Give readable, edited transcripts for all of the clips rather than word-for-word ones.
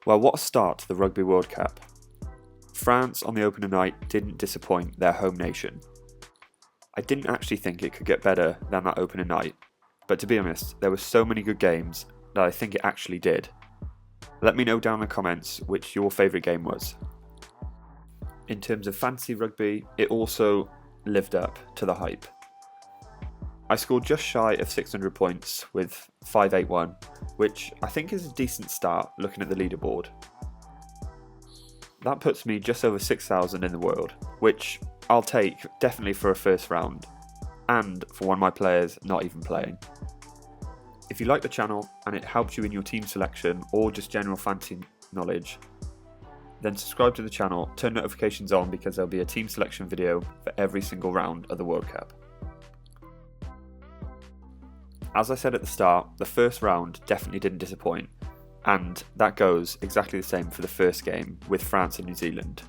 Well, what a start to the Rugby World Cup. France on the opening night didn't disappoint their home nation. I didn't actually think it could get better than that opening night, but to be honest, there were so many good games that I think it actually did. Let me know down in the comments which your favourite game was. In terms of fantasy rugby, it also lived up to the hype. I scored just shy of 600 points with 581, which I think is a decent start looking at the leaderboard. That puts me just over 6,000 in the world, which I'll take definitely for a first round, and for one of my players not even playing. If you like the channel and it helps you in your team selection or just general fantasy knowledge, then subscribe to the channel, turn notifications on because there'll be a team selection video for every single round of the World Cup. As I said at the start, the first round definitely didn't disappoint, and that goes exactly the same for the first game with France and New Zealand.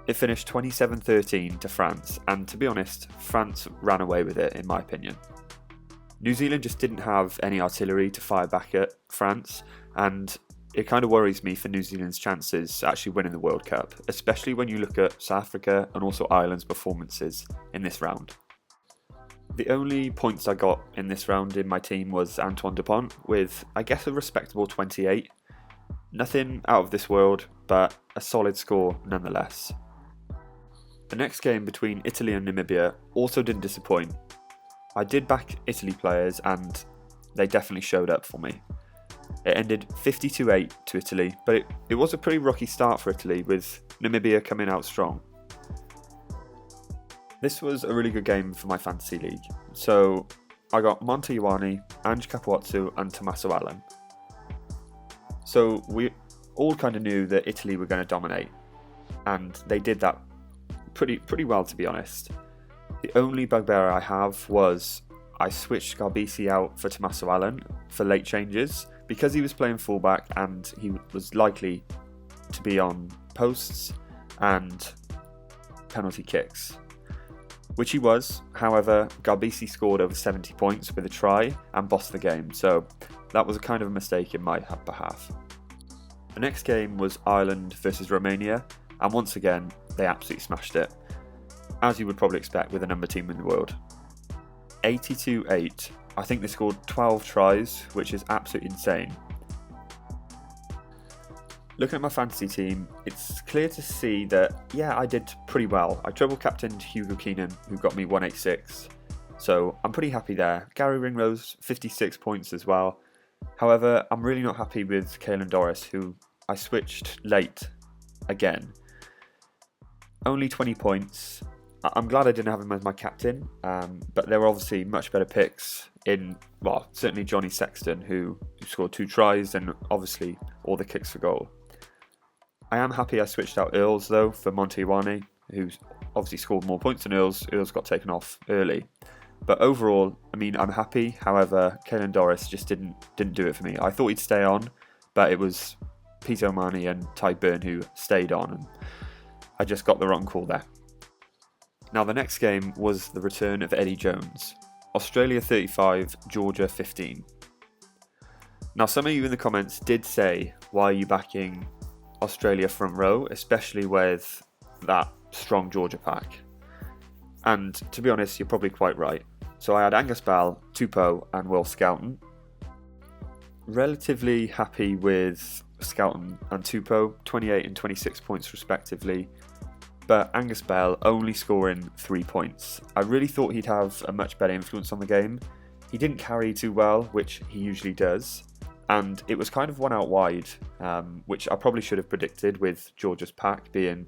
It finished 27-13 to France, and to be honest, France ran away with it in my opinion. New Zealand just didn't have any artillery to fire back at France, and it kind of worries me for New Zealand's chances actually winning the World Cup, especially when you look at South Africa and also Ireland's performances in this round. The only points I got in this round in my team was Antoine Dupont with, I guess, a respectable 28. Nothing out of this world, but a solid score nonetheless. The next game between Italy and Namibia also didn't disappoint. I did back Italy players and they definitely showed up for me. It ended 52-8 to Italy, but it was a pretty rocky start for Italy with Namibia coming out strong. This was a really good game for my fantasy league, so I got Monte Ioane, Ange Capuozzo and Tommaso Allen. So we all kind of knew that Italy were going to dominate, and they did that pretty well to be honest. The only bugbear I have was I switched Garbisi out for Tommaso Allen for late changes because he was playing fullback and he was likely to be on posts and penalty kicks. Which he was. However, Garbisi scored over 70 points with a try and bossed the game, so that was a kind of a mistake in my behalf. The next game was Ireland versus Romania, and once again, they absolutely smashed it, as you would probably expect with a number team in the world. 82-8, I think they scored 12 tries, which is absolutely insane. Looking at my fantasy team, it's clear to see that, yeah, I did pretty well. I treble captained Hugo Keenan, who got me 186, so I'm pretty happy there. Gary Ringrose, 56 points as well. However, I'm really not happy with Caelan Doris, who I switched late again. Only 20 points. I'm glad I didn't have him as my captain, but there were obviously much better picks in, well, certainly Johnny Sexton, who scored 2 tries and obviously all the kicks for goal. I am happy I switched out Earls though for Monte Ioane, who's obviously scored more points than Earls. Earls got taken off early. But overall, I mean, I'm happy. However, Caelan Doris just didn't do it for me. I thought he'd stay on, but it was Peter O'Mahony and Ty Byrne who stayed on, and I just got the wrong call there. Now the next game was the return of Eddie Jones. Australia 35, Georgia 15. Now some of you in the comments did say, why are you backing Australia front row, especially with that strong Georgia pack? And to be honest, you're probably quite right. So I had Angus Bell, Tupou and Will Skelton. Relatively happy with Skelton and Tupou, 28 and 26 points respectively, but Angus Bell only scoring 3 points. I really thought he'd have a much better influence on the game. He didn't carry too well, which he usually does, and it was kind of one out wide, which I probably should have predicted with Georgia's pack being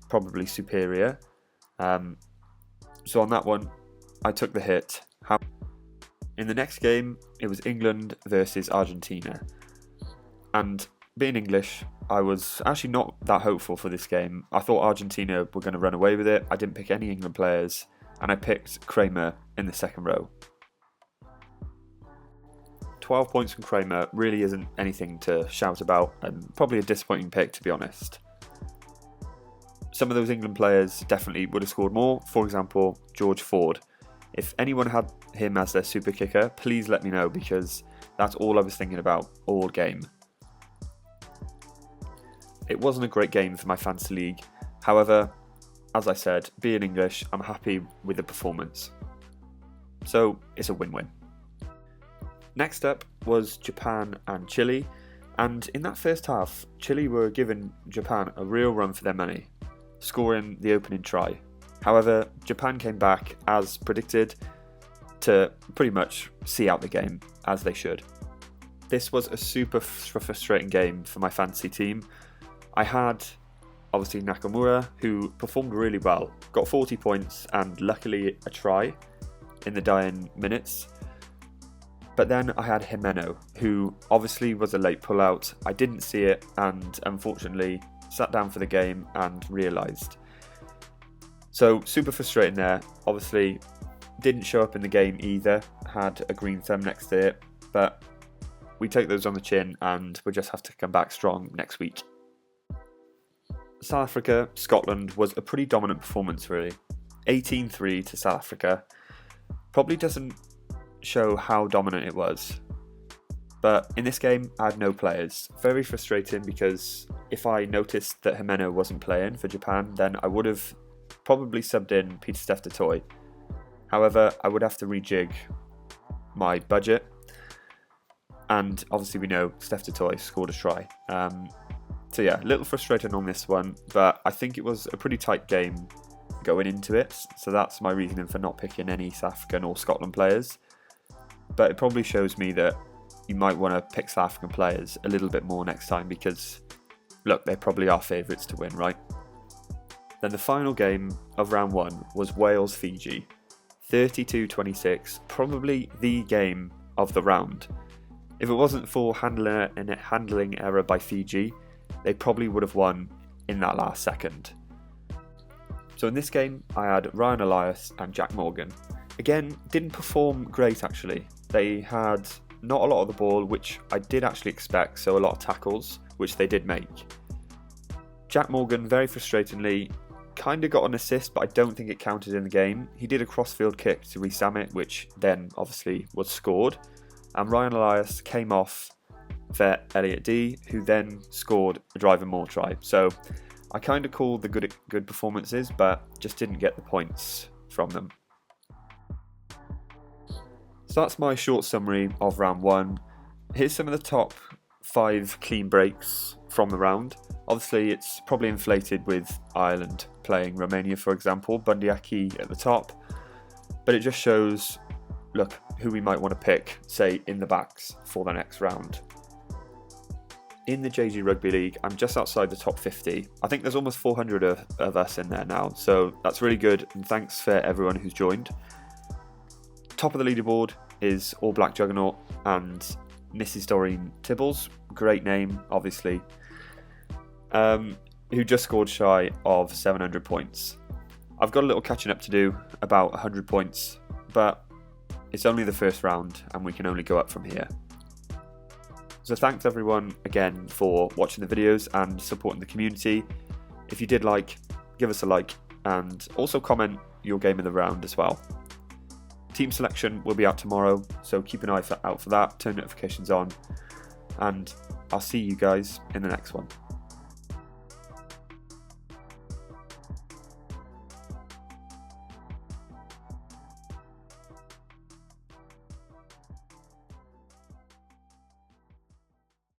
probably superior. So on that one, I took the hit. In the next game, it was England versus Argentina. And being English, I was actually not that hopeful for this game. I thought Argentina were going to run away with it. I didn't pick any England players, and I picked Kramer in the second row. 12 points from Kramer really isn't anything to shout about, and probably a disappointing pick to be honest. Some of those England players definitely would have scored more, for example, George Ford. If anyone had him as their super kicker, please let me know, because that's all I was thinking about all game. it wasn't a great game for my fantasy league. However, as I said, being English, I'm happy with the performance. So it's a win-win. Next up was Japan and Chile, and in that first half, Chile were giving Japan a real run for their money, scoring the opening try. However, Japan came back, as predicted, to pretty much see out the game, as they should. This was a super frustrating game for my fantasy team. I had, obviously, Nakamura, who performed really well, got 40 points and luckily a try in the dying minutes. But then I had Jimeno, who obviously was a late pullout. I didn't see it and unfortunately sat down for the game and realised. So super frustrating there. Obviously didn't show up in the game either, had a green thumb next to it, but we take those on the chin and we'll just have to come back strong next week. South Africa, Scotland was a pretty dominant performance really. 18-3 to South Africa. Probably doesn't show how dominant it was. But in this game, I had no players. Very frustrating because if I noticed that Jimeno wasn't playing for Japan, then I would have probably subbed in Peter Steph Toy. However, I would have to rejig my budget. And obviously we know Steph Toy scored a try. So yeah, a little frustrating on this one, but I think it was a pretty tight game going into it. So that's my reasoning for not picking any South African or Scotland players. But it probably shows me that you might want to pick South African players a little bit more next time because, look, they probably are favourites to win, right? Then the final game of round one was Wales-Fiji. 32-26, probably the game of the round. If it wasn't for handling error by Fiji, they probably would have won in that last second. So in this game, I had Ryan Elias and Jack Morgan. Again, didn't perform great actually. They had not a lot of the ball, which I did actually expect, so a lot of tackles, which they did make. Jack Morgan, very frustratingly, kind of got an assist, but I don't think it counted in the game. He did a crossfield kick to Rees it, which then obviously was scored. And Ryan Elias came off for Elliot D, who then scored a drive and more try. So I kind of called the good performances, but just didn't get the points from them. So that's my short summary of round one. Here's some of the top 5 clean breaks from the round. Obviously, it's probably inflated with Ireland playing Romania, for example, Bundyaki at the top. But it just shows, look, who we might want to pick, say, in the backs for the next round. In the JG Rugby League, I'm just outside the top 50. I think there's almost 400 of us in there now, so that's really good, and thanks for everyone who's joined. Top of the leaderboard is All Black Juggernaut and Mrs. Doreen Tibbles, great name, obviously, who just scored shy of 700 points. I've got a little catching up to do, about 100 points, but it's only the first round and we can only go up from here. So thanks everyone again for watching the videos and supporting the community. If you did like, give us a like and also comment your game of the round as well. Team selection will be out tomorrow, so keep an eye out for that, turn notifications on, and I'll see you guys in the next one.